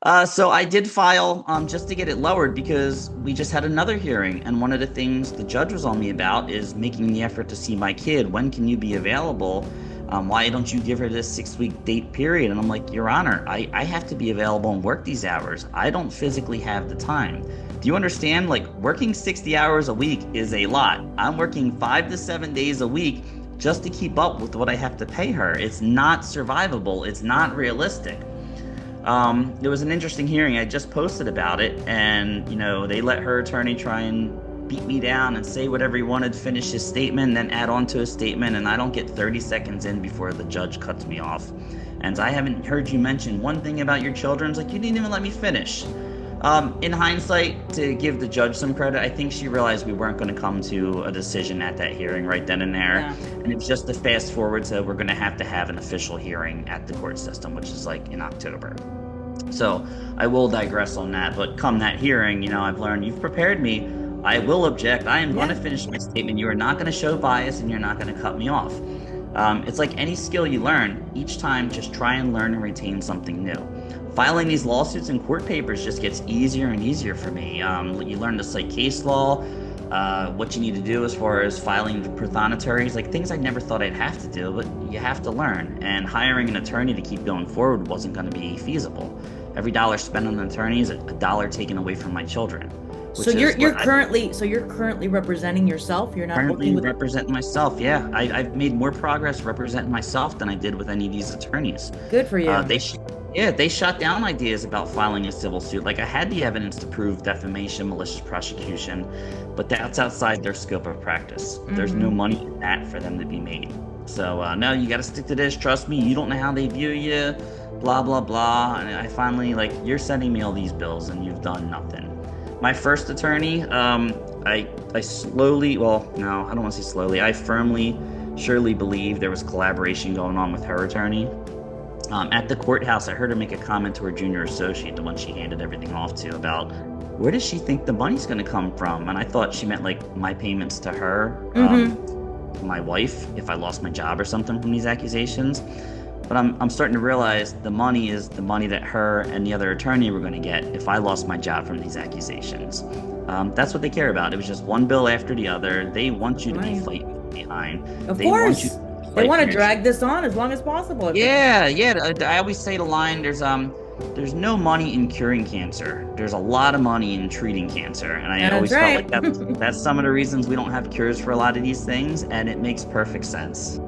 So I did file just to get it lowered because we just had another hearing, and one of the things the judge was on me about is making the effort to see my kid. When can you be available? Why don't you give her this 6-week date period? And I'm like, Your Honor, I have to be available and work these hours. I don't physically have the time. Do you understand? Like, working 60 hours a week is a lot. I'm working 5 to 7 days a week just to keep up with what I have to pay her. It's not survivable. It's not realistic. There was an interesting hearing. I just posted about it, and they let her attorney try and beat me down and say whatever he wanted, finish his statement, then add on to his statement, and I don't get 30 seconds in before the judge cuts me off. And I haven't heard you mention one thing about your children. It's like, you didn't even let me finish. In hindsight, to give the judge some credit, I think she realized we weren't going to come to a decision at that hearing right then and there. Yeah. And it's just a fast forward to we're going to have an official hearing at the court system, which is like in October. So I will digress on that. But come that hearing, I've learned you've prepared me. I will object. I am going to finish my statement. You are not going to show bias, and you're not going to cut me off. It's like any skill you learn. Each time, just try and learn and retain something new. Filing these lawsuits and court papers just gets easier and easier for me. You learn to cite case law, what you need to do as far as filing the prothonotary, like things I never thought I'd have to do, but you have to learn. And hiring an attorney to keep going forward wasn't going to be feasible. Every dollar spent on an attorney is a dollar taken away from my children. So you're currently representing yourself. You're not Currently working with. representing myself. Yeah, I've made more progress representing myself than I did with any of these attorneys. Good for you. They shot down ideas about filing a civil suit. Like, I had the evidence to prove defamation, malicious prosecution, but that's outside their scope of practice. There's no money in that for them to be made. So no, you got to stick to this. Trust me, you don't know how they view you. Blah blah blah. And I finally, like, you're sending me all these bills and you've done nothing. My first attorney, I slowly, well, no, I don't want to say slowly. I firmly, surely believe there was collaboration going on with her attorney. At the courthouse, I heard her make a comment to her junior associate, the one she handed everything off to, about where does she think the money's going to come from? And I thought she meant like my payments to her, my wife, if I lost my job or something from these accusations. But I'm starting to realize the money is the money that her and the other attorney were going to get if I lost my job from these accusations. That's what they care about. It was just one bill after the other. They want you to be fighting behind. Of They course. want you They want to your- drag this on as long as possible. Yeah. I always say the line, there's no money in curing cancer. There's a lot of money in treating cancer. And I That's always right. felt like that's some of the reasons we don't have cures for a lot of these things, and it makes perfect sense.